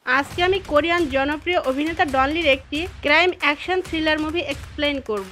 আজকে আমি কোরিয়ান জনপ্রিয় অভিনেতা ডন লির একটি crime action thriller movie explain করব,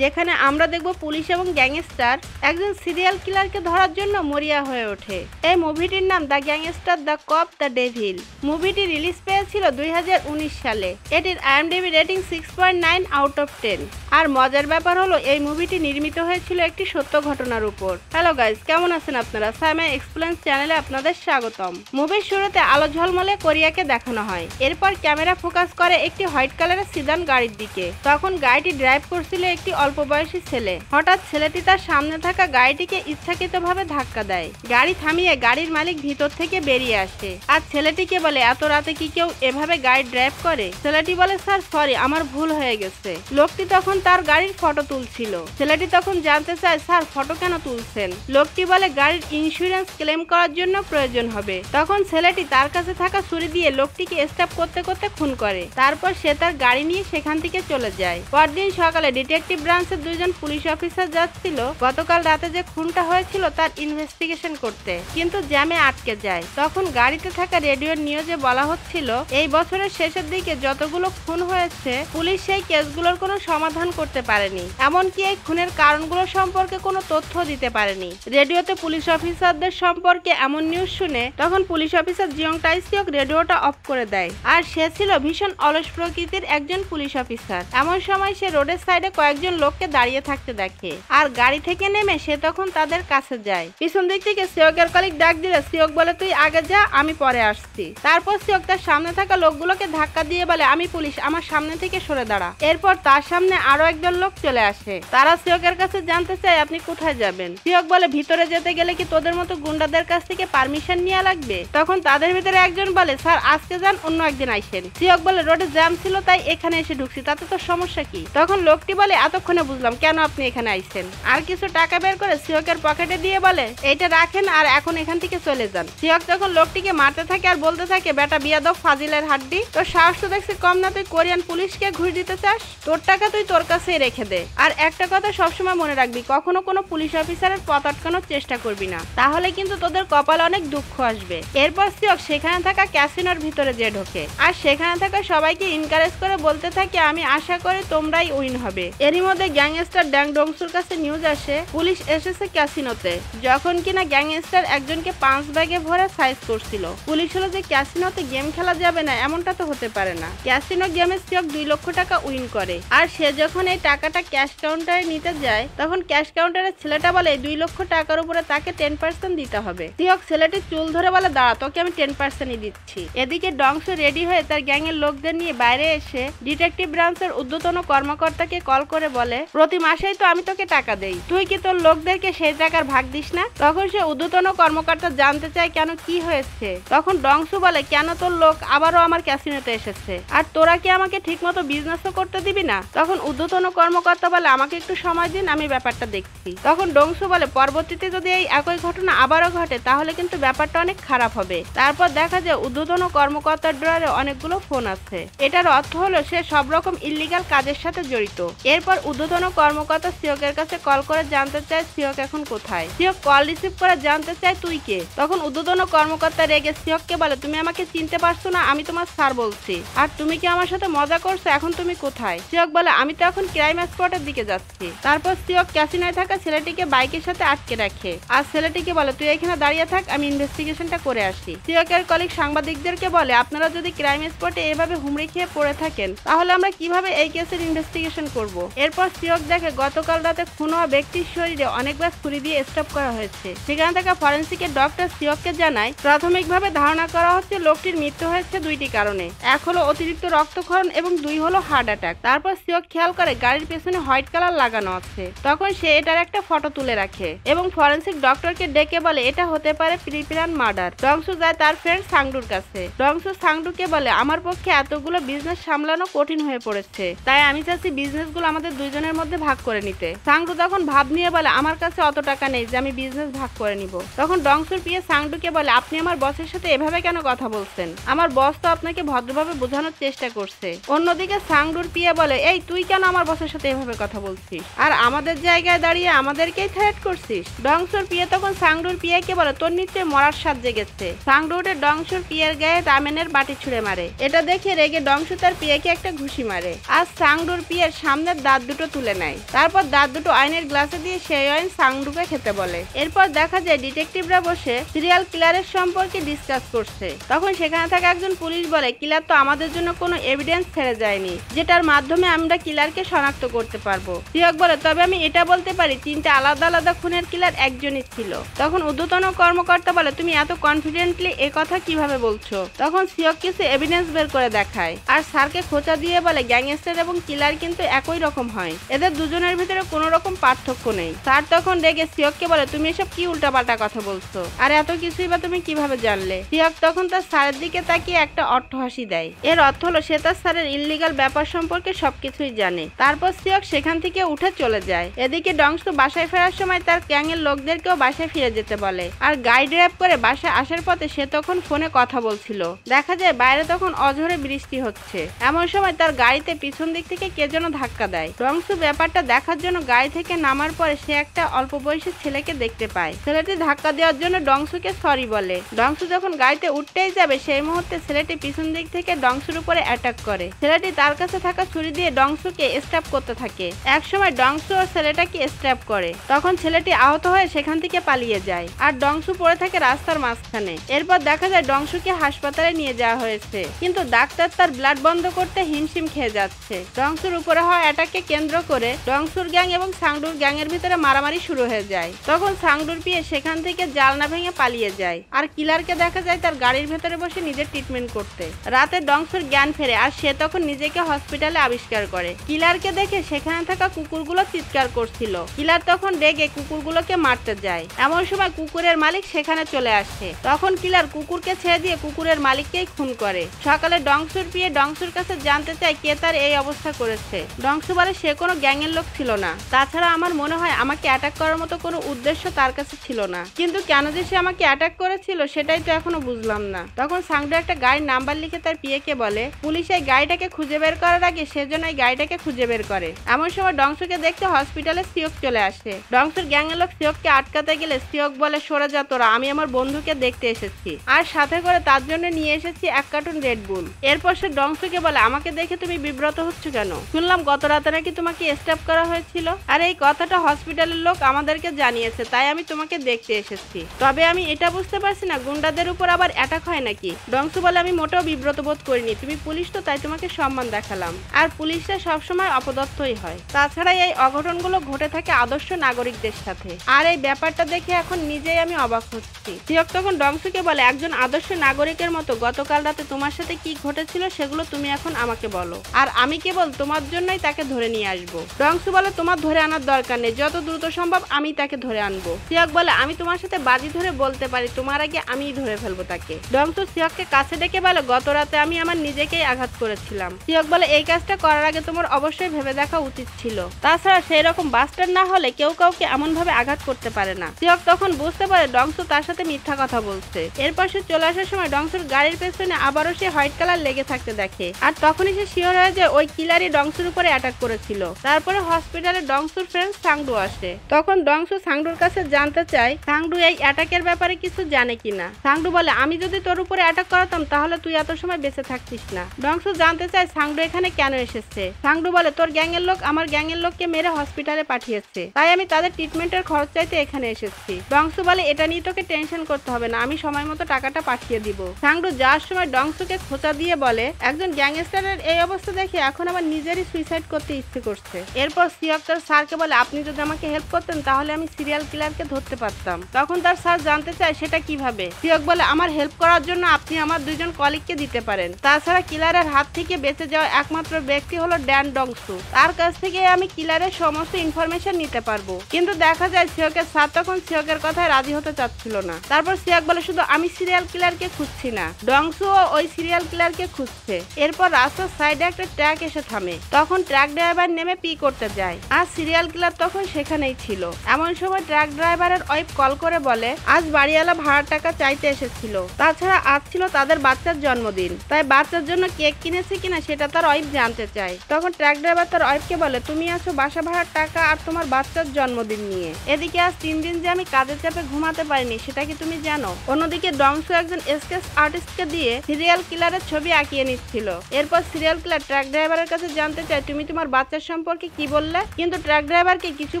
যেখানে আমরা দেখব পুলিশ এবং গ্যাংস্টার একজন সিরিয়াল কিলারকে ধরার জন্য মরিয়া হয়ে ওঠে। এই মুভিটির নাম the gangster, the cop, the devil. মুভিটি রিলিজ পেয়েছিল 2019 সালে। এটির IMDb রেটিং 6.9 আউট অফ 10। আর মজার ব্যাপার হলো এই মুভিটি নির্মিত হয়েছিল একটি সত্য ঘটনার উপর। হ্যালো গাইস, কেমন আছেন আপনারা? সাইমা এক্সপ্লেইনস চ্যানেলে আপনাদের স্বাগতম। মুভির শুরুতে আলো ঝলমলে কোরিয়াকে দেখানো হয়। এরপর ক্যামেরা ফোকাস করে একটি হোয়াইট কালারের সিদান গাড়ির দিকে। তখন গাড়িটি ড্রাইভ করছিল একটি অল্প বয়সী ছেলে। হঠাৎ ছেলেটি তার সামনে থাকা গাড়িটিকে ইচ্ছাকৃতভাবে ধাক্কা দেয়। গাড়ি থামিয়ে গাড়ির মালিক ভিতর থেকে বেরিয়ে আসে আর ছেলেটিকে বলে, এত রাতে কি কেউ এভাবে গাড়ি ড্রাইভ করে? ছেলেটি বলে, স্যার সরি, আমার ভুল হয়ে গেছে। লোকটি তখন তার গাড়ির ফটো তুলছিল। ছেলেটি তখন জানতে চায়, স্যার ফটো কেন তুলছেন? লোকটি বলে, গাড়ির ইন্স্যুরেন্স ক্লেম করার জন্য প্রয়োজন হবে। তখন ছেলেটি তার কাছে থাকা ছুরি দিয়ে লোকটিকে স্ট্যাপ করতে করতে খুন করে। তারপর সে তার গাড়ি নিয়ে সেখান থেকে চলে যায়। পরদিন সকালে ডিটেকটিভ ব্রাঞ্চের দুইজন পুলিশ অফিসার যাচ্ছিল গতকাল রাতে যে খুনটা হয়েছিল তার ইনভেস্টিগেশন করতে, কিন্তু জ্যামে আটকে যায়। তখন গাড়িতে থাকা রেডিওর নিউজে বলা হচ্ছিল, এই বছরের শেষের দিকে যতগুলো খুন হয়েছে পুলিশ সেই কেসগুলোর কোনো সমাধান করতে পারেনি, এমনকি এই খুনের কারণগুলো সম্পর্কে কোনো তথ্য দিতে পারেনি। রেডিওতে পুলিশ অফিসারদের সম্পর্কে এমন নিউজ শুনে তখন পুলিশ অফিসার জিয়ং টাইসিওক রেডিওটা অফ করে দেয়। আর সে ছিল ভীষণ অলস প্রকৃতির একজন পুলিশ অফিসার। এমন সময় সে রোডের সাইডে কয়েকজন লোককে দাঁড়িয়ে থাকতে দেখে আর গাড়ি থেকে নেমে সে তখন তাদের কাছে যায়। পিছন দিক থেকে সিয়কের কলিগ ডাক দিলে সিয়ক বলে, তুই আগে যা, আমি পরে আসছি। তারপর সিয়ক তার সামনে থাকা লোকগুলোকে ধাক্কা দিয়ে বলে, আমি পুলিশ, আমার সামনে থেকে সরে দাঁড়া। এরপর তার সামনে আরো একজন লোক চলে আসে। তারা সিয়কের কাছে জানতে চায়, আপনি কোথায় যাবেন? সিয়ক বলে, ভিতরে যেতে গেলে কি তোদের মতো গুন্ডাদের কাছ থেকে পারমিশন নেওয়া লাগবে? তখন তাদের ভিতরে একজন বলে, স্যার আজকে যান, অন্য একদিন আইসেন। সিয়ক বলে, রোডে জ্যাম ছিল তাই এখানে এসে ঢুকছি, তাতে তো সমস্যা কি? তখন লোকটি বলে, এতক্ষণে বুঝলাম কেন আপনি এখানে আইসেন। আর কিছু টাকা বের করে সিয়কের পকেটে দিয়ে বলে, এইটা রাখেন আর এখন এখান থেকে চলে যান। সিয়ক তখন লোকটিকে মারতে থাকে আর বলতে থাকে, বেটা বিয়াদব ফাজিলের হাড্ডি, তোর সাহস তো দেখছি কম না, তুই কোরিয়ান পুলিশকে ঘুষ দিতে চাস? তোর টাকা তুই তোর কাছেই রেখে দে। আর একটা কথা সবসময় মনে রাখবি, কখনো কোনো পুলিশ অফিসারের পথ আটকানোর চেষ্টা করবি না, তাহলে কিন্তু তোদের কপালে অনেক দুঃখ আসবে। এরপর সিয়ক সেখানে থাকা ক্যাসিনোর ভিতরে যে ঢোকে আর সেখানে থাকা সবাইকে এনকারেজ করে বলতে থাকে, আমি আশা করি তোমরাই উইন হবে। এরই মধ্যে গ্যাংস্টার ড্যাং ডংসুর কাছে নিউজ আসে পুলিশ এসেছে ক্যাসিনোতে, যখন কিনা গ্যাংস্টার একজনকে 5 ব্যাগে ভরে সাইজ করছিল। পুলিশ হলো যে ক্যাসিনোতে গেম খেলা যাবে না এমনটা তো হতে পারে না। ক্যাসিনো গেমে সিয়ক 2 লক্ষ টাকা উইন করে আর সে যখন এই টাকাটা ক্যাশ কাউন্টারে নিতে যায় তখন ক্যাশ কাউন্টারের ছেলেটা বলে, 2 লক্ষ টাকার উপরে তাকে 10% দিতে হবে। সিয়ক ছেলেটির চুল ধরে বলে, দাঁড়া, তোকে আমি 10%ই দিচ্ছি। এদিকে ডংসু রেডি হয়ে তার গ্যাংয়ের লোকদের নিয়ে বাইরে এসে ডিটেকটিভ ব্রাঞ্চের ঊর্ধ্বতন কর্মকর্তাকে কল করে বলে, প্রতি মাসেই তো আমি তোকে টাকা দেই, তুই কি তোর লোকদেরকে সেই টাকার ভাগ দিস না? তখন সে ঊর্ধ্বতন কর্মকর্তা জানতে চায় কেন, কি হয়েছে? তখন ডংসু বলে, কেন তোর লোক আবারও আমার ক্যাসিনোতে এসেছে আর তোরা কি আমাকে ঠিকমতো বিজনেসও করতে দিবি না? তখন ঊর্ধ্বতন কর্মকর্তা বলে, আমাকে একটু সময় দিন, আমি ব্যাপারটা দেখছি। তখন ডংসু বলে, পরবর্তীতে যদি এই একই ঘটনা আবারও ঘটে তাহলে কিন্তু ব্যাপারটা অনেক খারাপ হবে। তারপর দেখা যায় ঊর্ধ্বতন কর্মকর্তার ড্রয়ারে অনেকগুলো ফোন আছে। এটার অর্থ হলো সে সব রকম ইল্লিগাল কাজের সাথে জড়িত। এরপর ঊর্ধ্বতন কর্মকর্তা সিয়কের কাছে কল করে জানতে চায় সিয়ক এখন কোথায়। সিয়ক কল রিসিভ করে জানতে চায়, তুই কে? তখন ঊর্ধ্বতন কর্মকর্তা রেগে সিয়ককে বলে, তুমি আমাকে চিনতে পারছো না? আমি তোমার স্যার বলছি, আর তুমি কি আমার সাথে মজা করছো? এখন তুমি কোথায়? সিয়ক বলে, আমি তো এখন ক্রাইম স্পটের দিকে যাচ্ছি। তারপর সিয়ক ক্যাসিনোয় থাকা ছেলেটিকে বাইকের সাথে আটকে রাখে আর ছেলেটিকে বলে, তুই এখানে দাঁড়িয়ে থাক, আমি ইনভেস্টিগেশনটা করে আসি। সিয়কের কলিগ সাংবাদিকদেরকে বলে, আপনারা যদি ক্রাইম স্পটে এভাবে হুমড়ি খেয়ে পড়ে থাকেন তাহলে আমরা কিভাবে এই কেসের ইনভেস্টিগেশন করব? এরপর সিয়ক দেখে গতকাল রাতে খুন হওয়া ব্যক্তির শরীরে অনেকবার ছুরি দিয়ে স্টপ করা হয়েছে। সেখানে থাকা ফরেন্সিকের ডক্টর সিয়ককে জানায়, প্রাথমিকভাবে ধারণা করা হচ্ছে লোকটির মৃত্যু হয়েছে 2টি কারণে, 1 হলো অতিরিক্ত রক্তক্ষরণ এবং 2 হলো হার্ট অ্যাটাক। তারপর সিয়ক খেয়াল করে গাড়ির পেছনে হোয়াইট কালার লাগানো আছে। তখন সে এটার একটা ফটো তুলে রাখে এবং ফরেন্সিক ডক্টরকে ডেকে বলে, এটা হতে পারে প্রিপ্ল্যান মার্ডার। ডংসু যায় তার ফ্রেন্ড সাংডুর কাছে। ডংসু সাংডুকে বলে, আমার পক্ষে এতগুলো বিজনেস সামলানো কঠিন হয়ে পড়েছে, তাই আমি চাচ্ছি বিজনেসগুলো আমাদের দুইজনের মধ্যে ভাগ করে নিতে। সাংডু তখন ভাব নিয়ে বলে, আমার কাছে অত টাকা নেই যে আমি বিজনেস ভাগ করে নিব। তখন ডংসুর পিয়ে সাংডুকে বলে, আপনি আমার বসের সাথে এভাবে কেন কথা বলছেন? আমার বস তো আপনাকে ভদ্রভাবে বোঝানোর চেষ্টা করছে। অন্যদিকে সাংডুর পিয়ে বলে, এই তুই কেন আমার বসের সাথে এভাবে কথা বলছিস আর আমাদের জায়গায় দাঁড়িয়ে আমাদেরকেই থ্রেট করছিস? ডংসুর পিয়ে তখন সাংডুর পিয়াকে বলে তোর নিশ্চয় মরার স্বাদ জেগেছে। সাংডু উঠে ডংসুর পিয়ের গায়ে রামেনের বাটি ছুঁড়ে মারে। এটা দেখে রেগে ডংসু তার পিয়াকে একটা ঘুষি মারে আর সাংডুর পিয়ের সামনের দাঁত দুটো তুলে নেয়। তারপর দাঁত দুটো আইনের গ্লাসে দিয়ে সেই আইন সাংডুকে খেতে বলে। এরপর দেখা যায় ডিটেকটিভরা বসে সিরিয়াল কিলারের সম্পর্কে ডিসকাস করছে। তখন সেখানে থাকা একজন পুলিশ বলে কিলার তো আমাদের জন্য কোনো এভিডেন্স ছেড়ে যায়নি যেটার মাধ্যমে আমরা কিলারকে শনাক্ত করতে পারবো। সিয়ক বলে তবে আমি এটা বলতে পারি 3টে আলাদা আলাদা খুনের কিলার একজনই ছিল। তখন ঊর্ধ্বতন কর্মকর্তা বলে তুমি এত কনফিডেন্টলি এ কথা কিভাবে বলছো? তখন সিয়ক কিছু এভিডেন্স বের করে দেখায় আর স্যারকে খোঁচা দিয়ে বলে গ্যাংস্টার এবং কিলার কিন্তু একই রকম হয়, এদের দুজনের ভিতরে কোনো রকম পার্থক্য নেই। স্যার তখন রেগে সিয়ককে বলে তুমি এসব কি উল্টাপাল্টা কথা বলছো আর এত কিছুই বা তুমি কিভাবে জানলে? সিয়ক তখন তার স্যারের দিকে তাকিয়ে একটা অট্টহাসি দেয়। এর অর্থ হলো সে তার স্যারের ইললিগাল ব্যাপার সম্পর্কে সবকিছুই জানে। তারপর সিয়ক সেখান থেকে উঠে চলে যায়। এদিকে ডংসু বাসায় ফেরার সময় তার গ্যাংয়ের লোকদেরকেও বাসায় ফিরে যেতে বলে আর গাড়ি ড্রাইভ করে বাসায় আসার পথে সে তখন ফোনে কথা বলছিল। দেখা যায় বাইরে তখন অঝরে বৃষ্টি হচ্ছে। এমন সময় তার গাড়িতে পিছন দিক থেকে কে যেন ধাক্কা দেয়। ডংসু ব্যাপারটা দেখার জন্য গাড়ি থেকে নামার পরে সে একটা অল্প বয়সী ছেলেকে দেখতে পায়। ছেলেটি ধাক্কা দেওয়ার জন্য ডংসুকে সরি বলে। ডংসু যখন গাড়িতে উঠতেই যাবে সেই মুহূর্তে ছেলেটি পিছন দিক থেকে ডংসুর উপরে অ্যাটাক করে। ছেলেটি তার কাছে থাকা ছুরি দিয়ে ডংসুকে স্ট্যাপ করতে থাকে। একসময় ডংসু ও ছেলেটাকে স্ট্যাপ করে। তখন ছেলেটি আহত হয়ে সেখান থেকে পালিয়ে যায় আর ডংসু পড়ে থাকে রাস্তার মাঝখানে। এরপর দেখা যায় ডংসুকে হাসপাতালে নিয়ে যাওয়া হয়েছে, কিন্তু ডাক্তার তার ব্লাড বন্ধ করতে হিমশিম খেয়ে যাচ্ছে। ডংসুর উপরে হওয়া অ্যাটাককে কেন্দ্র করে ডংসুর গ্যাং এবং সাংডুর গ্যাং এর ভিতরে মারামারি শুরু হয়ে যায়। তখন সাংডুর পিয়ে সেখান থেকে জালনা ভেঙে পালিয়ে যায় আর কিলারকে দেখা যায় তার গাড়ির ভেতরে বসে নিজের ট্রিটমেন্ট করতে। রাতে ডংসুর জ্ঞান ফেরে আর সে তখন নিজেকে হসপিটালে আবিষ্কার করে। কিলারকে দেখে সেখানে থাকা কুকুরগুলো চিৎকার করছিল। কিলার তখন রেগে কুকুরগুলোকে মারতে যায়। এমন সময় কুকুরের মালিক সেখানে চলে আসে। তখন কিলার কুকুরকে ছেড়ে দিয়ে কুকুরের মালিককেই খুন করে। সকালে ডংসুর পিয়ে ডংসুর কাছে জানতে চায় কে তার এই অবস্থা করেছে। ডংসু বলে সে কোনো গ্যাংয়ের লোক ছিল না, তাছাড়া আমার মনে হয় আমাকে অ্যাটাক করার মতো কোনো উদ্দেশ্য তার কাছে ছিল না, কিন্তু কেন যে সে আমাকে অ্যাটাক করেছিল সেটাই তো এখনো বুঝলাম না। তখন সাংডু একটা গাড়ির নাম্বার লিখে তার পিয়েকে বলে পুলিশ এই গাড়িটাকে খুঁজে বের করার আগে সেজন্য এই গাড়িটাকে খুঁজে বের করে। এমন সময় ডংসুকে দেখতে হসপিটালে সিয়ক চলে আসে। ডংসুর গ্যাংয়ের লোক সিয়ককে আটকাতে গেলে সিয়ক বলে সরে যা তোরা, আমি আমার বন্ধুকে দেখতে এসেছি আর সাথে করে তার জন্য নিয়ে এসেছি 1 কার্টুন রেড বুল। এরপর সে ডংসুকে বলে আমাকে দেখে তুমি বিব্রত হচ্ছ কেন? শুনলাম গত রাতে নাকি তোমাকে স্ট্যাপ করা হয়েছিল আর এই কথাটা হসপিটালের লোক আমাদেরকে জানিয়েছে, তাই আমি তোমাকে দেখতে এসেছি। তবে আমি এটা বুঝতে পারছি না গুন্ডাদের উপর আবার অ্যাটাক হয় নাকি? ডংসু বলে আমি মোটেও বিব্রত বোধ করিনি, তুমি পুলিশ তো তাই তোমাকে সম্মান দেখালাম, আর পুলিশরা সবসময় অপদস্থই হয়। তাছাড়া এই অঘটনগুলো ঘটে থাকে আদর্শ নাগরিকদের সাথে, আর এই ব্যাপারটা দেখে এখন নিজেই আমি অবাক হচ্ছি। সিয়ক তখন ডংসুকে বলে একজন আদর্শ নাগরিকের মতো গতকাল রাতে তোমার সাথে কি ঘটেছিল সেগুলো তুমি এখন আমাকে বলো, আর আমি কেবল তোমার জন্যই তাকে ধরে নিয়ে আসবো। ডংসু বলে তোমার ধরে আনার দরকার নেই, যত দ্রুত সম্ভব আমি তাকে ধরে আনবো। সিয়ক বলে আমি তোমার সাথে বাজি ধরে বলতে পারি তোমার আগে আমিই ধরে ফেলবো তাকে। ডংসু সিয়ককে কাছে ডেকে বলে গত রাতে আমি আমার নিজেকেই আঘাত করেছিলাম। সিয়ক বলে এই কাজটা করার আগে তোমার অবশ্যই ভেবে দেখা উচিত ছিল, তাছাড়া সেই রকম বাস্টার না হলে কেউ কাউকে এমন ভাবে আঘাত করতে পারে না। সিয়ক তখন বুঝতে পারে ডংসু তার সাথে মিথ্যা কথা বলছে। এরপর সে চলে আসার সময় ডংসুর গাড়ির পেছনে আবারও সে হোয়াইট কালার লেগে থাকতে দেখে, আর তখনই সে শিওর হয়ে যায় ওই কিলারই ডংসুর উপরে অ্যাটাক করেছিল। তারপরে হসপিটালে ডংসুর ফ্রেন্ড সাংডু আসে। তখন ডংসু সাংডুর কাছে জানতে চায় সাংডু এই অ্যাটাকের ব্যাপারে কিছু জানে কিনা। সাংডু বলে আমি যদি তোর উপরে অ্যাটাক করাতাম তাহলে তুই এত সময় বেঁচে থাকতিস না। ডংসু জানতে চায় সাংডু এখানে কেন এসেছে। সাংডু বলে তোর গ্যাংয়ের লোক আমার গ্যাংয়ের লোককে মেরে হসপিটালে পাঠিয়েছে, তাই আমি তাদের ট্রিটমেন্টের খরচ চাইতে এখানে এসেছি। ডংসু বলে এটা নিয়ে তোকে টেনশন করতে হবে না, আমি সময় মতো টাকাটা পাঠিয়ে দিব। সাংডু যাওয়ার সময় ডংসুকে খোঁচা দিয়ে বলে একজন গ্যাংস্টারের এই অবস্থা দেখে এখন আমার নিজেরই সুইসাইড করতে ইচ্ছে করছে। এরপর সিয়ক তার স্যারকে বলে আপনি যদি আমাকে হেল্প করতেন তাহলে আমি সিরিয়াল কিলারকে ধরতে পারতাম। তখন তার স্যার জানতে চায় সেটা কিভাবে। সিয়ক বলে আমার হেল্প করার জন্য আপনি আমার 2 জন কলিগকে দিতে পারেন, তাছাড়া কিলারের হাত থেকে বেঁচে যাওয়া একমাত্র ব্যক্তি হলো ড্যান ডংসু, তার কাছ থেকে আমি কিলারের সমস্ত ইনফরমেশন নিতে পারবো। কিন্তু দেখা যায় সিয়কের স্যার তখন সিয়কের কথায় রাজি হতে চাচ্ছিল না। তারপর সিয়ক বলে শুধু আমি সিরিয়াল কিলারকে খুঁজছি না, ডংসুও ওই সিরিয়াল কিলারকে খুঁজছে। এরপর রাস্তার সাইডে একটা ট্রাক এসে থামে, তখন ট্রাক ড্রাইভার নেমে পি করতে যায় আর সিরিয়াল কিলার তখন সেখানেই ছিল। এমন সময় ট্রাক ড্রাইভারের ওয়াইফ কল করে বলে আজ বাড়িওয়ালা ভাড়ার টাকা চাইতে এসেছিল, তাছাড়া আজ ছিল তাদের বাচ্চার জন্মদিন, তাই বাচ্চার জন্য কেক কিনেছে কিনা সেটা তার ওয়াইফ জানতে চায়। তখন ট্রাক ড্রাইভার তার ওয়াইফকে বলে তুমি আছো বাসা ভাড়ার টাকা আর তোমার বাচ্চার জন্মদিন নিয়ে। এদিকে আজ 3 দিন যে আমি কাজের চাপে ঘুমাতে পারিনি সেটা কি তুমি জানো? অন্যদিকে ডংসু একজন স্কেচ আর্টিস্টকে দিয়ে সিরিয়াল কিলারের ছবি আঁকিয়ে নিচ্ছিল। এরপর সিরিয়াল কিলার ট্রাক ড্রাইভারের কাছে জানতে চায় তুমি তোমার বাচ্চার সম্পর্কে কি বললে, কিন্তু ট্রাক ড্রাইভারকে কিছু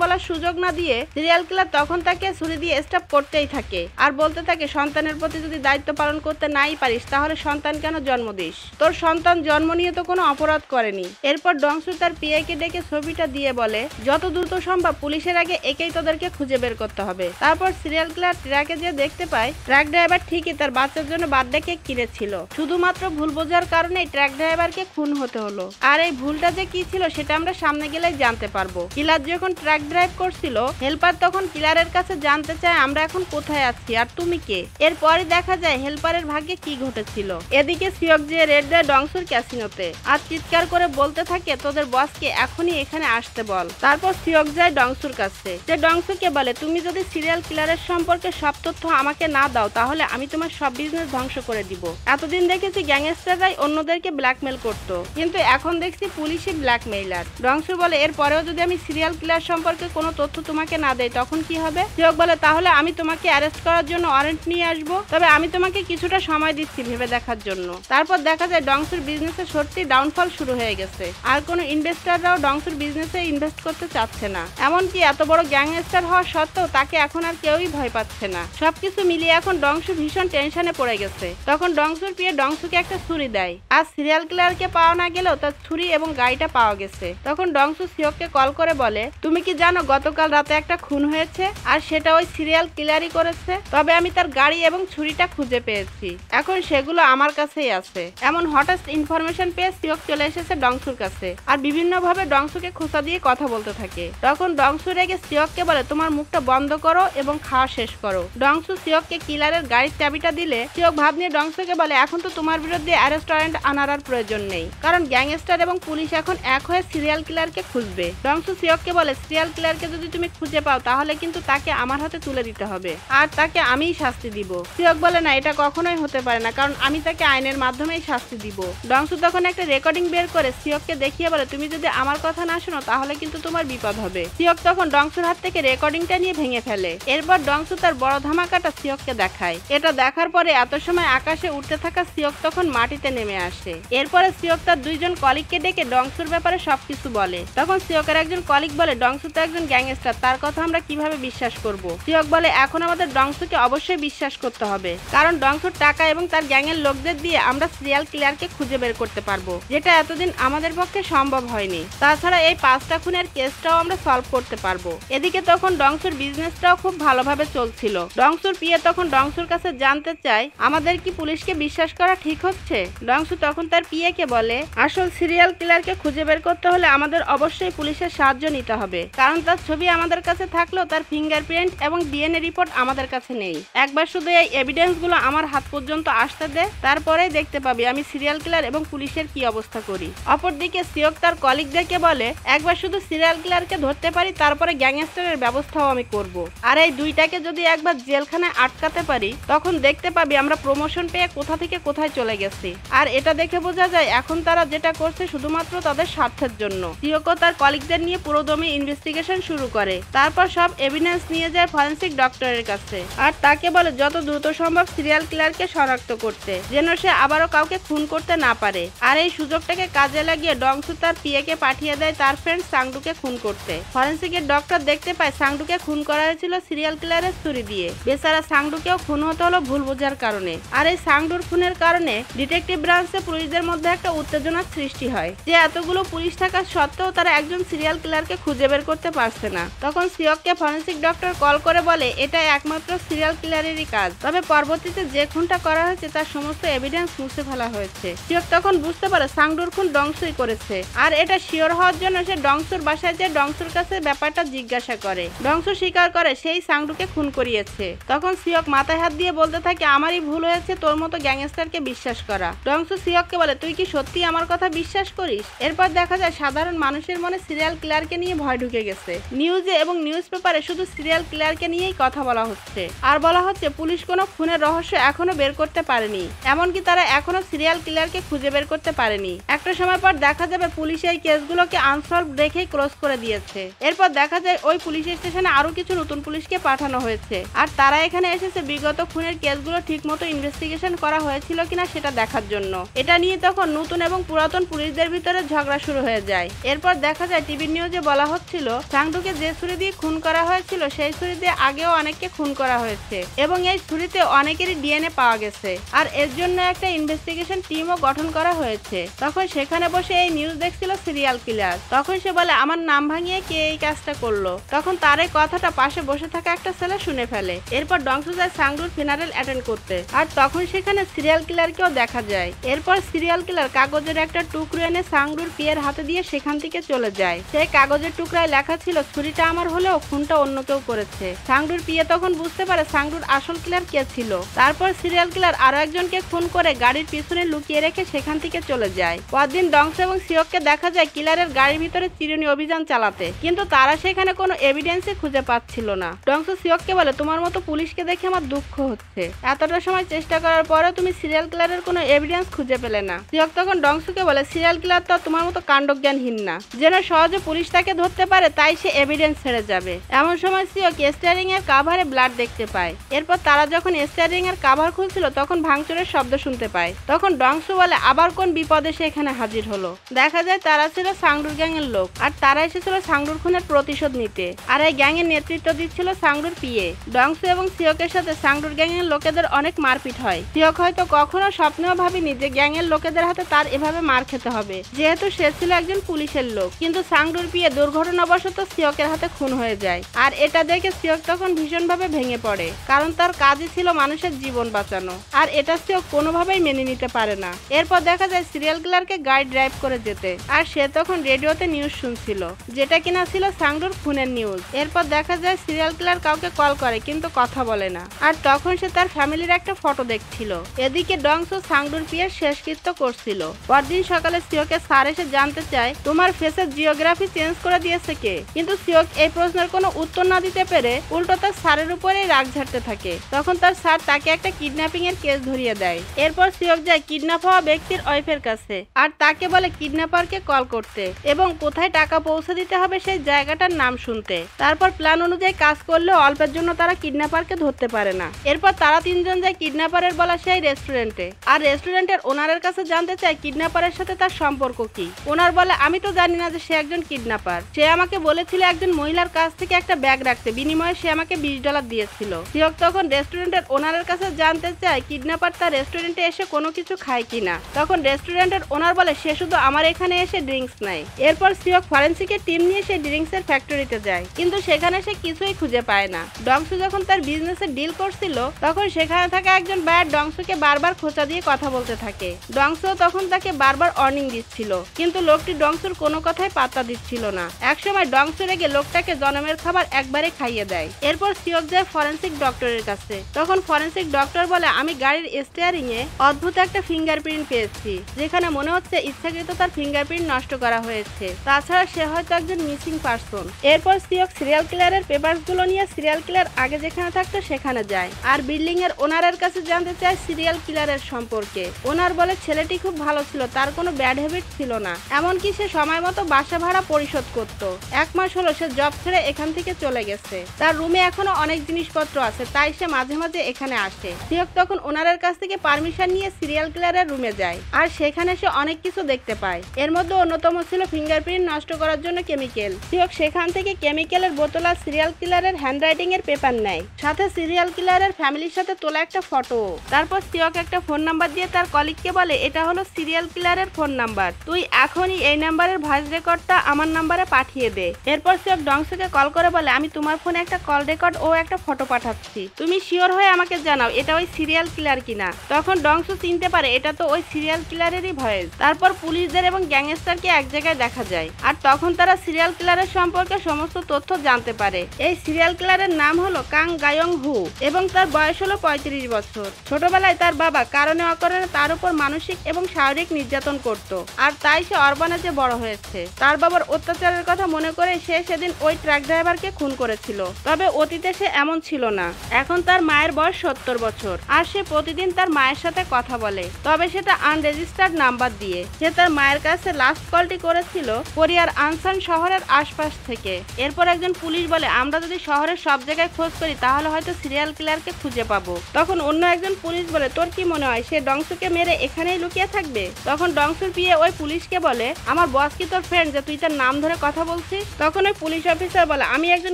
বলার সুযোগ না দিয়ে সিরিয়াল কিলার তখন তাকে ছুরি দিয়ে স্টপ করতেই থাকে আর বলতে থাকে সন্তানের প্রতি যদি দায়িত্ব পালন করতে নাই পারিস তাহলে সন্তান কেন জন্ম দিস? তোর সন্তান জন্ম নিয়ে তো কোনো অপরাধ করেনি। এরপর ডংসু তার পিএকে ডেকে ছবিটা দিয়ে বলে যত দ্রুত সম্ভব পুলিশের আগে একেই তোদেরকে খুঁজে বের করতে হবে। তারপর সিরিয়াল কিলার ট্রাকে যে দেখতে পায় ট্রাক ড্রাইভার ঠিকই তার বাচ্চার জন্য বার্থডে কেক কিনেছিল, শুধুমাত্র ভুল বোঝার কারণে ট্রাক ড্রাইভারকে খুন হতে হলো। আর এই ভুলটা যে কি ছিল সেটা আমরা সামনে গেলেই জানতে পারবো। কিলার যখন ট্রাক ড্রাইভ করছিল হেল্পার তখন কিলারের কাছে জানতে চায় আমরা এখন কোথায় আছি আর তুমি কে। এরপরই দেখা যায় হেল্পারের ভাগ্যে কি ঘটেছিল। এদিকে সিওক যে রেড দেয় ডংসুর ক্যাসিনোতে আর চিৎকার করে বলতে থাকে তোদের বসকে এখনই এখানে আসতে বল। তারপর সিওক যায় ডংসুর কাছে, যে ডংসুকে বলে তুমি যদি সিরিয়াল কিলারের সম্পর্কে সব তথ্য আমাকে না দাও তাহলে আমি তোমার সব বিজনেস ধ্বংস করে দিব। এতদিন দেখেছি গ্যাংস্টাররাই অন্যদেরকে ব্ল্যাকমেল করতো, কিন্তু এখন দেখছি পুলিশই ব্ল্যাকমেইলার। ডংসু বলে এরপরেও যদি আমি সিরিয়াল কিলার সম্পর্কে কোনো তথ্য তোমাকে না দেই তখন কি হবে? সিওক বলে তাহলে আমি তোমাকে অ্যারেস্ট করার জন্য ওয়ারেন্ট নিয়ে আসবো, তবে আমি তোমাকে কিছুটা সময় দিচ্ছি ভেবে দেখার জন্য। তারপর দেখা যায় ডংসুর বিজনেসে সত্যি ডাউনফল শুরু হয়ে গেছে আর কোনো ইনভেস্টররাও ডংসুর বিজনেসে ইনভেস্ট করতে চাচ্ছে না। এমনকি এত বড় গ্যাংস্টার হওয়া সত্ত্বেও তাকে এখন আর কেউই ভয় পাচ্ছে না। সবকিছু মিলিয়ে এখন ডংসু ভীষণ টেনশনে পড়ে গেছে। তখন ডংসুর পিয়ে ডংসুকে একটা ছুরি দেয় আর সিরিয়াল কিলারকে পাওয়া না গেলেও তার ছুরি এবং গাড়িটা পাওয়া গেছে। তখন ডংসু সিওককে কল করে বলে তুমি কি জানো গতকাল রাতে একটা খুন হয়েছে আর সেটা ওই সিরিয়াল কিলারই করেছে, তবে আমি তার গাড়ি এবং ছুরিটা খুঁজে পেয়েছি, এখন সেগুলো আমার কাছেই আছে। এমন হঠাৎ ইনফরমেশন পেয়ে সিওক চলে এসেছে ডংসুর কাছে আর বিভিন্ন ভাবে ডংসুকে খোঁচা দিয়ে কথা বলতে থাকে। তখন ডংসু রেগে সিওককে বলে তোমার মুখটা বন্ধ করো এবং খাওয়া শেষ করো। ডংসু সিওককে কিলারের গাড়ির চাবিটা দিলে সিওক ভাব নিয়ে ডংসুকে বলে এখন তো তোমার বিরুদ্ধে অ্যারেস্ট ওয়ারেন্ট আনার আর প্রয়োজন নেই, কারণ গ্যাংস্টার এবং পুলিশ এখন এক হয়ে সিরিয়াল কিলারকে খুঁজবে। ডংসু সিওককে বলে সিরিয়াল কিলারকে যদি তুমি খুঁজে পাও তাহলে কিন্তু তাকে আমার হাতে তুলে দিতে হবে আর তাকে আমিই শাস্তি দিব। সিওক বলে না এটা কখনোই হতে পারে না, কারণ আমি তাকে আইনের মাধ্যমেই শাস্তি দিব। ডংসু তখন একটা রেকর্ডিং বের করে সিওককে দেখিয়ে বলে তুমি যদি আমার কথা না শোনো তাহলে কিন্তু তোমার বিপদ হবে। সিওক তখন ডংসুর হাত থেকে রেকর্ডিংটা নিয়ে ভেঙে ফেলে। এরপর ডংসু তার বড় ধামাকাটা সিওককে দেখায়। এটা দেখার পরে এত সময় আকাশে উঠতে থাকা সিওক তখন মাটিতে নেমে আসে। এরপরে সিওক তার দুইজন কলিগকে ডেকে ডংসুর ব্যাপারে সবকিছু বলে। তখন সিওকের একজন কলিগ বলে ডংসু তো একজন গ্যাংস্টার, তার কথা আমরা কিভাবে বিশ্বাস করব? সিওক বলে এখন আমাদের ডংসুকে অবশ্যই বিশ্বাস করতে হবে, কারণ ডংসুর টাকা এবং তার গ্যাংয়ের লোকদের দিয়ে আমরা সিরিয়াল কিলারকে খুঁজে বের করতে পারবো, যেটা এতদিন আমাদের পক্ষে সম্ভব হয়নি। তাছাড়া এই 5টা খুনের কেসটাও আমরা সলভ করতে পারবো। এদিকে তখন ডংসুর বিজনেসটাও খুব ভালোভাবে চলছিল। ডংসুর পিয়ে তখন ডংসুর কাছে জানতে চায় আমাদের কি পুলিশকে বিশ্বাস করা ঠিক হচ্ছে? ডংসু তখন তার পিএকে বলে আসল সিরিয়াল কিলারকে খুঁজে বের করতে হলে আমাদের অবশ্যই পুলিশের সাহায্য নিতে হবে, কারণ তার ছবি আমাদের কাছে থাকলেও তার ফিঙ্গারপ্রিন্ট এবং ডিএনএ রিপোর্ট আমাদের কাছে নেই। একবার শুধু এই এভিডেন্স গুলো আমার হাত পর্যন্ত আসতে দে, তারপরেই দেখতে পাবি আমি সিরিয়াল কিলার এবং পুলিশের কি অবস্থা করি। অপরদিকে সিওক তার কলিগদেরকে বলে একবার শুধু সিরিয়াল কিলারকে ধরতে পারি তারপরে গ্যাংস্টারের ব্যবস্থাও আমি করব, আর এই দুইটাকে যদি একবার জেলখানায় আটকাতে পারি তখন দেখতে পাবি আমরা প্রমোশন পেয়ে কোথা থেকে কোথায় চলে গেছি। আর এটা দেখে বোঝা যায় এখন তারা যেটা করছে শুধুমাত্র তাদের স্বার্থের জন্য। সিওকো তার কলিগদের নিয়ে পুরোদমে ইনভেস্টিগেশন শুরু করে। তারপর সব এভিডেন্স নিয়ে যায় ফরেন্সিক ডক্টরের কাছে আর তাকে বলে যত দ্রুত সম্ভব সিরিয়াল কিলারকে শনাক্ত করতে, যেন সে আবারও কাউকে খুন করতে না পারে। আর এই সুযোগটাকে কাজে লাগিয়ে ডংসু তার পিএকে পাঠিয়ে দেয় তার ফ্রেন্ড সাংডুকে খুন করতে। ফরেন্সিকের ডক্টর দেখতে পায় সাংডুকে খুন করা হয়েছিল সিরিয়াল কিলারের ছুরি দিয়ে। বেচারা সাংডুকেও খুন হতে হলো ভুল বোঝার কারণে। আর এই সাংডুর খুনের কারণে ডিটেকটিভ ব্রাঞ্চে পুলিশদের মধ্যে একটা উত্তেজনার সৃষ্টি হয় যে এতগুলো পুলিশ থাকা সত্ত্বেও তারা একজন সিরিয়াল কিলারকে খুঁজে বের করতে পারছে না। তখন সিওককে ফরেন্সিক ডক্টর কল করে বলে এটা একমাত্র সিরিয়াল কিলারেরই কাজ, তবে পরবর্তীতে যে খুনটা করা হয়েছে তার সমস্ত এভিডেন্স মুছে ফেলা হয়েছে। সিওক তখন বুঝতে পারে সাংডুর খুন ডংসুই করেছে আর এটা শিওর হওয়ার জন্য সে ডংসুর বাসায় যে ডংসুর কাছে ব্যাপারটা জিজ্ঞাসা করে। ডংসু স্বীকার করে সেই সাংডুকে খুন করিয়েছে। তখন সিওক মাথায় হাত দিয়ে বলতে থাকে আমারই ভুল হয়েছে তোর মতো গ্যাংস্টারকে বিশ্বাস করা। ডংসু সিওককে বলে তুই কি সত্যি আমার কথা বিশ্বাস করিস? এরপর দেখা যায় সাধারণ মানুষের মনে সিরিয়াল কিলারকে নিয়ে ভয় ঢুকে গেছে। নিউজে এবং নিউজ পেপারে শুধু সিরিয়াল কিলারকে নিয়েই কথা বলা হচ্ছে আর বলা হচ্ছে পুলিশ কোনো খুনের রহস্য এখনো বের করতে পারেনি, এমনকি তারা এখনো সিরিয়াল কিলারকে খুঁজে বের করতে পারেনি। একটা সময় পর দেখা যাবে পুলিশ পুলিশ এই কেসগুলোকে আনসলভ রেখেই ক্লোজ করে দিয়েছে। এরপর দেখা যায় ওই পুলিশ স্টেশনে আরো কিছু নতুন পুলিশকে পাঠানো হয়েছে, আর তারা এখানে এসেছে বিগত খুনের কেসগুলো ঠিকমতো ইনভেস্টিগেশন করা হয়েছিল কিনা সেটা দেখার জন্য। এটা নিয়ে তখন নতুন এবং পুরাতন পুলিশদের ভিতরে ঝগড়া শুরু হয়ে যায়। এরপর দেখা যায় টিভি নিউজে বলা হচ্ছিল সাংডুকে যে ছুরি দিয়ে খুন করা হয়েছিল সেই ছুরি দিয়ে আগেও অনেককে খুন করা হয়েছে এবং এই ছুরিতে অনেকেরই ডিএনএ পাওয়া গেছে, আর এর জন্য একটা ইনভেস্টিগেশন টিমও গঠন করা হয়েছে। তখন সেখানে বসে এই নিউজ দেখছিল সিরিয়াল কিলার। তখন সে বলে আমার নাম ভাঙিয়ে কে এই কাজটা করলো। তখন তার এই কথাটা পাশে বসে থাকা একটা ছেলে শুনে ফেলে। এরপর ডংসু যায় সাংডুর ফিনারেল অ্যাটেন্ড করতে, আর তখন সেখানে সিরিয়াল কিলারকেও দেখা যায়। এরপর সিরিয়াল কিলার কাগজের একটা টুকরো এনে সাংডুর পিয়ের হাতে দিয়ে সেখান থেকে চলে যায়। সেই কাগজের টুকরায় লেখা ছিল ছুরিটা আমার হলেও খুনটা অন্য কেউ করেছে। সাংডুর পিয়ে তখন বুঝতে পারে সাংডুর আসল কিলার কে ছিল। তারপর সিরিয়াল কিলার আরো একজনকে খুন করে গাড়ির পিছনে লুকিয়ে রেখে সেখান থেকে চলে যায়। পরদিন ডংস এবং সিওককে দেখা যায় কিলারের গাড়ির ভিতরে চিরুনি অভিযান চালাতে, কিন্তু তারা সেখানে কোনো এভিডেন্সই খুঁজে পাচ্ছিল না। ডংস সিওককে বলে তোমার মতো পুলিশকে দেখে আমার দুঃখ হচ্ছে, এতটা সময় চেষ্টা করার পরেও তুমি সিরিয়াল কিলারের কোনো এভিডেন্স খুঁজে পেলে না। সিওক তখন ডংসুকে বলে সিরিয়াল কিলার তো তোমার মতো কাণ্ডজ্ঞানহীন না, যেন সহজে পুলিশ তাকে ধরতে পারে তাই সে এভিডেন্স ছেড়ে যাবে। এমন সময় সিওক স্টিয়ারিং এর কাভারে ব্লাড দেখতে পায়। এরপর তারা যখন স্টিয়ারিং এর কাভার খুলছিল তখন ভাঙচুরের শব্দ শুনতে পায়। তখন ডংসু বলে আবার কোন বিপদে সে এখানে হাজির হলো। দেখা যায় তারা ছিল সাংডুর গ্যাং এর লোক, আর তারা এসেছিল সাংডুর খুনের প্রতিশোধ নিতে, আর এই গ্যাং এর নেতৃত্ব দিচ্ছিল সাংডুর পিয়ে। ডংসু এবং সিওকের সাথে সাংডুর গ্যাং এর লোকেদের অনেক মারপিট হয়। সিওক হয়তো কখনো স্বপ্নেও ভাবেনি যে গ্যাং এর লোকেদের হাতে তার এভাবে মার খেতে হবে, যেহেতু সে ছিল একজন পুলিশের লোক। কিন্তু সাংডুর পিয়ে দুর্ঘটনাবশত সিওকের হাতে খুন হয়ে যায়, আর এটা দেখে সিওক তখন ভীষণভাবে ভেঙে পড়ে, কারণ তার কাজই ছিল মানুষের জীবন বাঁচানো, আর এটা সিওক কোনোভাবেই মেনে নিতে পারে না। এরপর দেখা যায় সিরিয়াল কিলারকে গাড়ি ড্রাইভ করে যেতে, আর সে তখন রেডিওতে নিউজ শুনছিল, যেটা কিনা ছিল সাংডুর খুনের নিউজ। এরপর দেখা যায় সিরিয়াল কিলার কাউকে কল করে কিন্তু কথা বলে না, আর তখন সে তার ফ্যামিলির একটা ফটো দেখছিল। এদিকে ডংসু সাংডুর পিয়ের শেষকৃত্য করছিল। পরদিন সকালে সিওকের স্যার এসে জানতে চায় তোমার ফেসের জিওগ্রাফি চেঞ্জ করে দিয়েছে কে, কিন্তু সিওক এই প্রশ্নের কোনো উত্তর না দিতে পেরে উল্টো তার স্যারের উপরেই রাগ ঝাড়তে থাকে। তখন তার স্যার তাকে একটা কিডন্যাপিং এর কেস ধরিয়ে দেয়। এরপর সিওক যায় কিডন্যাপ হওয়া ব্যক্তির ওয়াইফের কাছে, আর তাকে বলে কিডন্যাপারকে কল করতে এবং কোথায় টাকা পৌঁছে দিতে হবে সেই জায়গাটার নাম শুনতে। তারপর প্ল্যান অনুযায়ী কাজ করলেও অল্পের জন্য তারা কিডন্যাপারকে ধরতে পারে না। এরপর তারা তিনজন যায় কিডন্যাপারের বলা সেই রেস্টুরেন্টে, আর রেস্টুরেন্টের ওনারের কাছে জানতে চায় কিডন্যাপারের সাথে তার সম্পর্ক কি। ওনার বলে আমি তো জানি না যে সে একজন কিডন্যাপার, সে আমাকে বলেছিল একজন মহিলার কাছ থেকে একটা ব্যাগ রাখতে, বিনিময়ে সে আমাকে $20 দিয়েছিল। সিওক তখন রেস্টুরেন্টের ওনারের কাছে জানতে চায় কিডন্যাপার তার রেস্টুরেন্টে এসে কোনো কিছু খায় কিনা। তখন রেস্টুরেন্টের ওনার বলে সে শুধু আমার এখানে এসে ড্রিঙ্কস নেয়। এরপর সিওক ফরেন্সিকের টিম নিয়ে সে ড্রিঙ্কস এর ফ্যাক্টরিতে যায়, কিন্তু সেখানে সে কিছুই খুঁজে পায় না। ডংসু যখন তার বিজনেসের ডিল করছিল তখন সেখানে থাকা একজন বায়ার ডংসুকে বারবার খোঁচা দিয়ে কথা বলতে থাকে। ডংসু তখন তাকে বারবার ওয়ার্নিং দিচ্ছিল, কিন্তু লোকটি ডংসুর কোনো কথাই পাত্তা দিচ্ছিল না। একসময় ডংসু রেগে লোকটাকে জনমের খাবার একবারে খাইয়ে দেয়। এরপর সিওক যায় ফরেন্সিক ডক্টরের কাছে। তখন ফরেন্সিক ডক্টর বলে আমি গাড়ির স্টিয়ারিং এ অদ্ভুত একটা ফিঙ্গারপ্রিন্ট পেয়েছি, যেখানে মনে হচ্ছে ইচ্ছাকৃত তার ফিঙ্গারপ্রিন্ট নষ্ট করা হয়েছে, তাছাড়া সে হয়তো একজন মিসিং পারসন। এরপর সিওক সিরিয়াল কিলারের পেপারস গুলো নিয়ে সিরিয়াল কিলার আগে যেখানে থাকতো সেখানে যায়, আর বিল্ডিং এর ওনারের কাছে জানতে চায় সিরিয়াল কিলারের সম্পর্কে। ওনার বলে ছেলেটি খুব ভালো ছিল, তার কোনো ব্যাড হ্যাবিট ছিল না, এমনকি সে সময় মতো বাসা ভাড়া পরিশোধ করত। 1 মাস হলো সে জব ছেড়ে এখান থেকে চলে গেছে, তার রুমে এখনো অনেক জিনিসপত্র আছে, তাই সে মাঝে মাঝে এখানে আসে। সিওক তখন ওনারের কাছ থেকে পারমিশন নিয়ে সিরিয়াল কিলারের রুমে যায়, আর সেখানে সে অনেক কিছু দেখতে পায়। এর মধ্যে অন্যতম ছিল ফিঙ্গারপ্রিন্ট নষ্ট করার জন্য কেমিক্যাল। সিওক সেখান থেকে কেমিক্যালের বোতল আর সিরিয়াল কিলারের হ্যান্ডরাইটিং এর পেপার নেয়, সাথে সিরিয়াল কিলারের ফ্যামিলির সাথে তোলা একটা ফটো। তারপর সিওক একটা ফোন নাম্বার দিয়ে তার কলিগকে বলে এটা হলো সিরিয়াল কিলারের ফোন নাম্বার, তুই এখনই এই নাম্বারের ভয়েস রেকর্ডটা আমার নাম্বারে পাঠিয়ে দে। এরপর সিওক ডংসুকে কল করে বলে আমি তোমার ফোনে একটা কল রেকর্ড ও একটা ফটো পাঠাচ্ছি, তুমি শিওর হয়ে আমাকে জানাও এটা ওই সিরিয়াল কিলার কিনা। তখন ডংসু চিনতে পারে এটা তো ওই সিরিয়াল কিলারেরই ভয়েস। তারপর পুলিশদের এবং গ্যাংস্টারকে এক জায়গায় দেখা যায়, আর তখন তারা সিরিয়াল কিলারের সম্পর্কে সমস্ত তথ্য জানতে পারে। এই সিরিয়াল কিলারের নাম হলো কাং গায়ং হু এবং তার বয়স হলো 35 বছর। ছোটবেলায় তার বাবা কারণে অকারণে তার উপর মানসিক এবং শারীরিক নির্যাতন করত, আর তাই সে অরবানেজে বড় হয়েছে। তার বাবার অত্যাচারের কথা মনে করে সে সেদিন ওই ট্রাক ড্রাইভারকে খুন করেছিল, তবে অতীতে সে এমন ছিল না। এখন তার মায়ের বয়স 70 বছর, আর সে প্রতিদিন তার মায়ের সাথে কথা বলে, তবে সেটা আনরেজিস্টার্ড নাম্বার দিয়ে। সে তার মায়ের কাছে কাছে লাস্ট কলটি করেছিল কোরিয়ার আনসান শহরের আশপাশ থেকে। এরপর একজন পুলিশ বলে আমরা যদি শহরের সব জায়গায় খোঁজ করি তাহলে হয়তো সিরিয়াল কিলারকে খুঁজে পাবো। তখন অন্য একজন পুলিশ বলে তোর কি মনে হয় সে ডংসুকে মেরে এখানেই লুকিয়ে থাকবে? তখন ডংসুর পিয়ে ওই পুলিশকে বলে আমার বস কি তোর ফ্রেন্ড যে তুই তার নাম ধরে কথা বলছিস? তখন ওই পুলিশ অফিসার বলে আমি একজন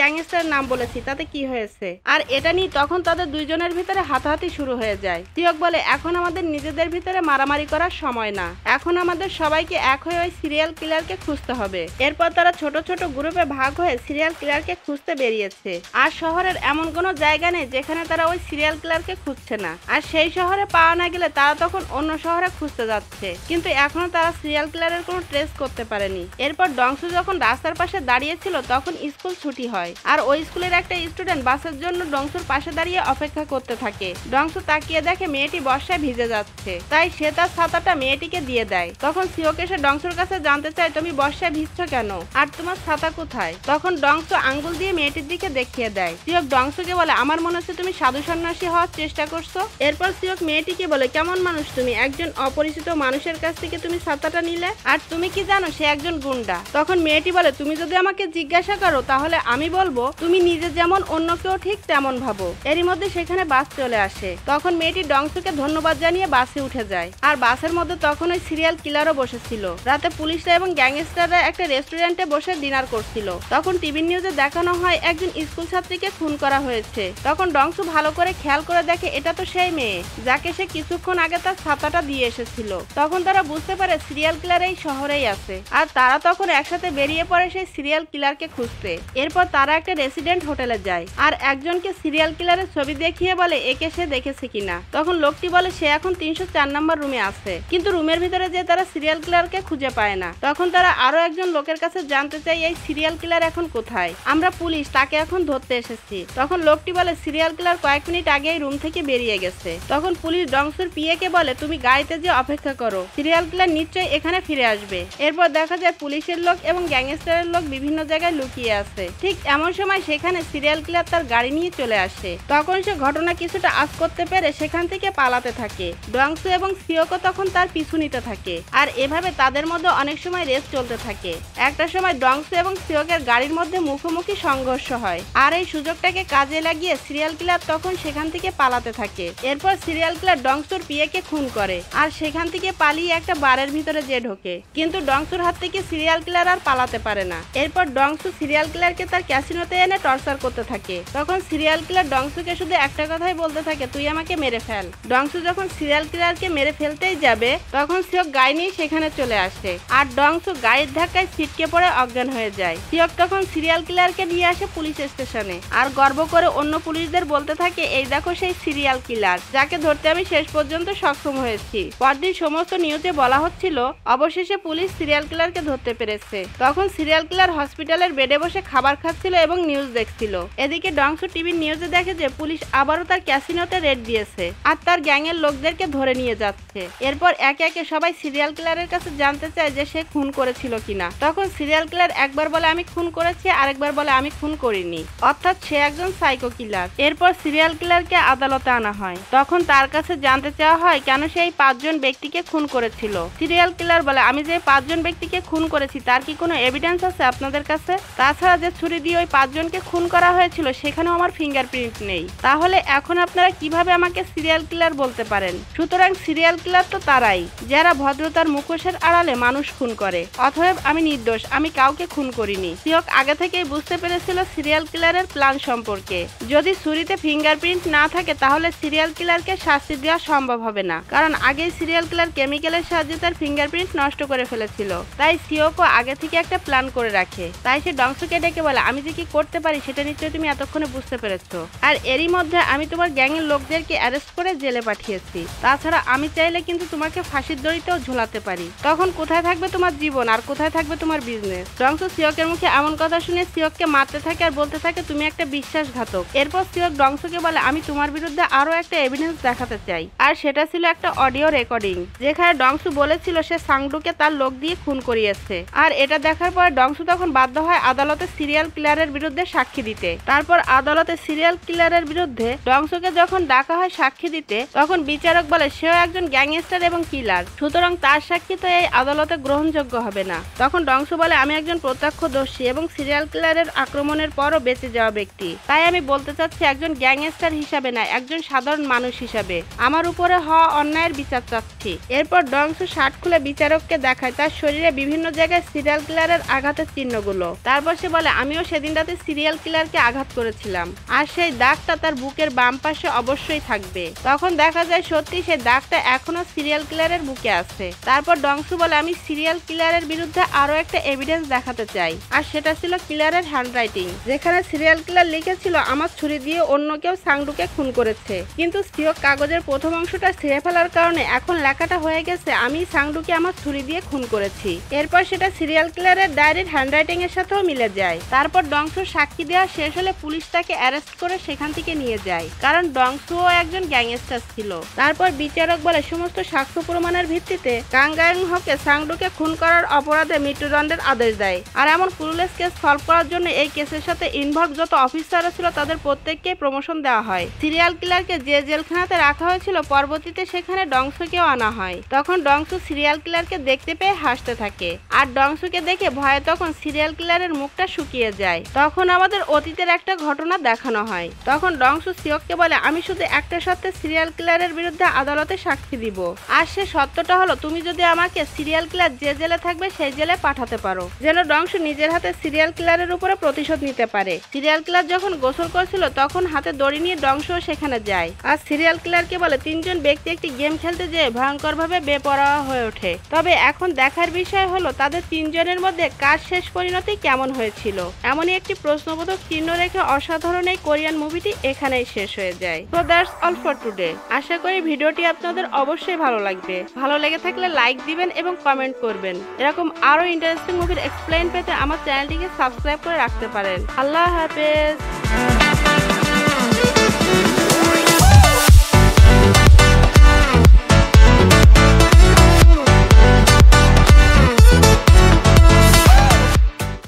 গ্যাংস্টারের নাম বলেছি, তাতে কি হয়েছে? আর এটা নিয়ে তখন তাদের দুইজনের ভিতরে হাতাহাতি শুরু হয়ে যায়। সিওক বলে এখন আমাদের নিজেদের ভিতরে মারামারি করার সময় না, এখন আমাদের সবাইকে এক হয়ে ওই সিরিয়াল কিলারকে খুঁজতে হবে। এরপর তারা ছোট ছোট গ্রুপে ভাগ হয়ে সিরিয়াল কিলারকে খুঁজতে বেরিয়েছে। আর শহরের এমন কোনো জায়গা নেই যেখানে তারা ওই সিরিয়াল কিলারকে খুঁজছে না। আর সেই শহরে পাওয়া না গেলে তারা তখন অন্য শহরে খুঁজতে যাচ্ছে, কিন্তু এখনো তারা সিরিয়াল কিলারের কোনো ট্রেস করতে পারেনি। এরপর ডংসু যখন রাস্তার পাশে দাঁড়িয়েছিল তখন স্কুল ছুটি হয়, আর ওই স্কুলের একটা স্টুডেন্ট বাসের জন্য ডংসুর পাশে দাঁড়িয়ে অপেক্ষা করতে থাকে। ডংসু তাকিয়ে দেখে মেয়েটি বর্ষায় ভিজে যাচ্ছে, তাই সে তার ছাতাটা মেয়েটিকে দিয়ে দেয়। তখন সিওক এসে ডংসুর কাছে জানতে চায় তুমি বর্ষায় ভিজছো কেন, আর তোমার ছাতা কোথায়? তখন ডংসু আঙ্গুল দিয়ে মেয়েটির দিকে দেখিয়ে দেয়। সিওক ডংসুকে বলে আমার মনে হচ্ছে তুমি সাধু সন্ন্যাসী হওয়ার চেষ্টা করছো। এরপর সিওক মেয়েটিকে বলে কেমন মানুষ তুমি, একজন অপরিচিত মানুষের কাছ থেকে তুমি ছাতাটা নিলে, আর তুমি কি জানো সে একজন গুন্ডা। তখন মেয়েটি বলে তুমি যদি আমাকে জিজ্ঞাসা করো তাহলে আমি বলবো তুমি নিজে যেমন অন্যকেও ঠিক তেমন ভাবো। এরই মধ্যে সেখানে বাস চলে আসে। তখন মেয়েটি ডংসুকে ধন্যবাদ জানিয়ে বাসে উঠে যায়। আর বাসের মধ্যে তখন ওই সিরিয়াল কিলারও বসেছিল। রাতে পুলিশরা এবং গ্যাংস্টাররা একটা রেস্টুরেন্টে বসে ডিনার করছিল। তখন টিভি নিউজে দেখানো হয় একজন স্কুল ছাত্রীকে খুন করা হয়েছে। তখন ডংসু ভালো করে খেয়াল করে দেখে এটা তো সেই মেয়ে যাকে সে কিছুক্ষণ আগে তার ছাতাটা দিয়ে এসেছিল। তখন তারা বুঝতে পারে সিরিয়াল কিলার এই শহরেই আছে, আর তারা তখন একসাথে বেরিয়ে পড়ে সেই সিরিয়াল কিলারকে খুঁজতে। এরপর তারা একটা রেসিডেন্ট হোটেলে যায়, আর একজনকে সিরিয়াল কিলারের ছবি দেখিয়ে বলে একে সে দেখেছে কিনা। তখন লোকটি বলে সে এখন 304 নম্বর রুমে আছে, কিন্তু রুমের ভিতরে যে তারা সিরিয়াল কিলারকে খুঁজে পায় না। তখন তারা আরো একজন লোকের কাছে জানতে চায় এই সিরিয়াল কিলার এখন কোথায়, আমরা পুলিশ তাকে এখন ধরতে এসেছি। তখন লোকটি বলে সিরিয়াল কিলার কয়েক মিনিট আগেই রুম থেকে বেরিয়ে গেছে। তখন পুলিশ ডংসুর পিএকে বলে তুমি গাড়িতে যে অপেক্ষা করো, সিরিয়াল কিলার নিশ্চয়ই এখানে ফিরে আসবে। এরপর দেখা যায় পুলিশের লোক এবং গ্যাংস্টারের লোক বিভিন্ন জায়গায় লুকিয়ে আছে। ঠিক এমন সময় সেখানে সিরিয়াল কিলার তার গাড়ি নিয়ে চলে আসে। তখন সে ঘটনা কিছুটা আঁচ করতে পেরে সেখান থেকে পালাতে থাকে। ডংসু এবং সিওকো তখন তার পিছু নিতে থাকে, আর এভাবে তাদের মধ্যে অনেক সময় রেস চলতে থাকে। একটা সময় ডংসু এবং সিওকের গাড়ির মধ্যে মুখোমুখি সংঘর্ষ হয়, আর এই সুযোগটাকে কাজে লাগিয়ে সিরিয়াল কিলার তখন সেখান থেকে পালাতে থাকে। এরপর সিরিয়াল কিলার ডংসুর পিএকে খুন করে, আর সেখান থেকে পালিয়ে একটা বারের ভিতরে যে ঢোকে, কিন্তু ডংসুর হাত থেকে সিরিয়াল কিলার আর পালাতে পারে না। এরপর ডংসু সিরিয়াল কিলারকে তার ক্যাসিনোতে এনে টর্চার করতে থাকে। তখন সিরিয়াল কিলার ডংসুকে শুধু একটা কথাই বলতে থাকে তুই আমাকে মেরে ফেল। ডংসু যখন সিরিয়াল কিলারকে মেরে ফেলতেই যাবে তখন সিওক গাড়ি নিয়ে সেখানে চলে আসে, আর ডংসু গাড়ির ধাক্কায় ছিটকে পড়ে অজ্ঞান হয়ে যায়। সিওক তখন সিরিয়াল কিলারকে নিয়ে আসে পুলিশ স্টেশনে, আর গর্ব করে অন্য পুলিশদের বলতে থাকে এই দেখো সেই সিরিয়াল কিলার যাকে ধরতে আমি শেষ পর্যন্ত সক্ষম হয়েছি। পরদিন সমস্ত নিউজে বলা হচ্ছিল অবশেষে পুলিশ সিরিয়াল কিলারকে ধরতে পেরেছে। তখন সিরিয়াল কিলার হসপিটালের বেডে বসে খাবার খাচ্ছিল এবং নিউজ দেখছিল। এদিকে ডংসু টিভির নিউজে দেখে যে পুলিশ আবারও তার ক্যাসিনোতে রেড দিয়েছে, আর তার গ্যাংয়ের লোকদেরকে ধরে নিয়ে যাচ্ছে। এরপর একে একে সবাই সিরিয়াল কিলারের কাছে জানতে চায় যে সে খুন করেছিল কিনা। তখন সিরিয়াল কিলার একবার বলে আমি খুন করেছি, আরেকবার বলে আমি খুন করিনি, অর্থাৎ সে একজন সাইকো কিলার। এরপর সিরিয়াল কিলারকে আদালতে আনা হয়। তখন তার কাছে জানতে চাওয়া হয় কেন সে এই 5 জন ব্যক্তিকে খুন করেছিল। সিরিয়াল কিলার বলে আমি যে 5 জন ব্যক্তিকে খুন করেছি তার কি কোনো এভিডেন্স আছে আপনাদের কাছে? তাছাড়া যে ছুরি দিয়ে ওই 5 জনকে খুন করা হয়েছিল সেখানেও আমার ফিঙ্গারপ্রিন্ট নেই। তাহলে এখন আপনারা কিভাবে আমাকে সিরিয়াল কিলার বলতে পারেন? সুতরাং সিরিয়াল কিলার তো তারাই যারা ভদ্রতার মুখোশের আড়ালে মানুষ খুন করে। অতএব আমি নির্দোষ, আমি কাউকে খুন করিনি। সিওক আগে থেকেই বুঝতে পেরেছিল সিরিয়াল কিলারের প্ল্যান সম্পর্কে। যদি ছুরিতে ফিঙ্গারপ্রিন্ট না থাকে তাহলে সিরিয়াল কিলারকে শাস্তি দেওয়া সম্ভব হবে না, কারণ আগেই সিরিয়াল কিলার কেমিক্যালের সাহায্যে তার ফিঙ্গারপ্রিন্ট নষ্ট করে ফেলেছিল। তাই সিওকো আগে থেকে একটা প্ল্যান করে রাখে। তাই সে ডংসুকে ডেকে বলে আমি যে কি করতে পারি সেটা নিশ্চয়ই তুমি এতক্ষণে বুঝতে পেরেছো, আর এরই মধ্যে আমি তোমার গ্যাংয়ের লোকদেরকে অ্যারেস্ট করে জেলে পাঠিয়েছি। তাছাড়া আমি চাইলে কিন্তু তোমাকে ফাঁসির দড়িতেও ঝোলাতে পারি। তখন কোথায় থাকবে তোমার জীবন আর কোথায় থাকবে তোমার বিজনেস? ডংসু সিওকের মুখে এমন কথা শুনে সিওককে মারতে থাকে আর বলতে থাকে তুমি একটা বিশ্বাসঘাতক। এরপর সিওক ডংসুকে বলে আমি তোমার বিরুদ্ধে আরো একটা এভিডেন্স দেখাতে চাই, আর সেটা ছিল একটা অডিও রেকর্ডিং যেখানে ডংসু বলেছিল সে সাংডুকে তার লোক দিয়ে খুন করিয়েছে। আর এটা দেখার পর ডংসু তখন বাধ্য হয় আদালতে সিরিয়াল কিলারের বিরুদ্ধে সাক্ষী দিতে। তারপর আদালতে সিরিয়াল কিলারের বিরুদ্ধে ডংসুকে যখন ডাকা হয় সাক্ষী দিতে তখন বিচারক বলে সেও একজন গ্যাংস্টার এবং কিলার, সুতরাং তার সাক্ষী তো এই আদালতে গ্রহণযোগ্য হবে না। তখন ডংসু বলে, আমি একজন প্রত্যক্ষদর্শী এবং সিরিয়াল কিলারের আক্রমণের পরও বেঁচে যাওয়া ব্যক্তি। তাই আমি বলতে চাচ্ছি, একজন গ্যাংস্টার হিসাবে না, একজন সাধারণ মানুষ হিসাবে আমার উপরে হওয়া অন্যায়ের বিচার চাচ্ছি। এরপর ডংসু শার্ট খুলে বিচারককে দেখায় তার শরীরে বিভিন্ন জায়গায় সিরিয়াল কিলারের আঘাতের চিহ্নগুলো। তারপর সে বলে, আমিও সেদিন রাতে সিরিয়াল কিলারকে আঘাত করেছিলাম, আর সেই দাগটা তার বুকের বাম পাশে অবশ্যই থাকবে। তখন দেখা যায় সত্যি সেই দাগটা এখনো সিরিয়াল কিলারের বুকে আছে। তারপর ডংসু বলে, আমি সিরিয়াল কিলারের বিরুদ্ধে আরো একটা এভিডেন্স দেখাতে চাই, আর সেটা ছিল কিলারের হ্যান্ডরাইটিং, যেখানে সিরিয়াল কিলার লিখেছিল, আমার ছুরি দিয়ে অন্য কেউ সাংডুকে খুন করেছে। কিন্তু সিওক কাগজের প্রথম অংশটা ছিঁড়ে ফেলার কারণে এখন লেখাটা হয়ে গেছে, আমি সাংডুকে আমার ছুরি দিয়ে খুন করেছি। এরপর সেটা সিরিয়াল কিলারের ডায়েরির হ্যান্ডরাইটিং এর সাথেও মিলে যায়। তারপর ডংসুর সাক্ষী দেওয়া শেষ হলে পুলিশ তাকে অ্যারেস্ট করে সেখান থেকে নিয়ে যায়, কারণ ডংসুও একজন গ্যাংস্টার ছিল। তারপর বিচারক বলে, সমস্ত সাক্ষ্য প্রমাণের ভিত্তিতে কাং গায়ং হোকে সাংডুকে খুন করার অপরাধে মৃত্যুদণ্ডের আদেশ দেয়। আর এমন ক্লুলেস কেস সলভ করার জন্য এই কেসের সাথে ইনভলভ যত অফিসাররা ছিল তাদের প্রত্যেককে প্রমোশন দেওয়া হয়। সিরিয়াল কিলারকে যে জেলখানাতে রাখা হয়েছিল পরবর্তীতে সেখানে ডংসুকেও আনা হয়। তখন ডংসু সিরিয়াল কিলারকে দেখতে পেয়ে হাসতে থাকে, আর ডংসুকে দেখে ভয়ে তখন সিরিয়াল কিলারের মুখটা শুকিয়ে যায়। তখন আমাদের অতীতের একটা ঘটনা দেখানো হয়। তখন ডংসু সিওককে বলে, আমি শুধু একটা সত্যে সিরিয়াল কিলারের বিরুদ্ধে আদালতে সাক্ষী দিব, আর সে সত্যটা হলো, তুমি যদি আমাকে সিরিয়াল কিলার যে জেলে থাকবে সেই জেলে পাঠাতে পারো, যেন ডংসু নিজের হাতে সিরিয়াল কিলারের উপরে প্রতিশোধ নিতে পারে। সিরিয়াল কিলার যখন গোসল করছিল তখন হাতে দড়ি নিয়ে ডংসুও সেখানে যায়, আর সিরিয়াল কিলারকে বলে, তিনজন ব্যক্তি একটি গেম খেলতে যেয়ে ভয়ঙ্করভাবে বেপরোয়া হয়ে ওঠে। তবে এখন দেখার বিষয় হলো তাদের তিনজনের মধ্যে কার শেষ পরিণতি কেমন হয়েছিল। এমনই একটি প্রশ্নবোধক চিহ্ন রেখে অসাধারণ এই কোরিয়ান মুভিটি এখানেই শেষ হয়ে যায়। So that's all for today. আশা করি ভিডিওটি আপনাদের অবশ্যই ভালো লাগবে। ভালো লেগে থাকলে লাইক দিবেন এবং কমেন্ট করবেন। এরকম আরো ইন্টারেস্টিং মুভির এক্সপ্লেইন পেতে আমার চ্যানেলটিকে সাবস্ক্রাইব করে রাখতে পারেন। আল্লাহ হাফেজ।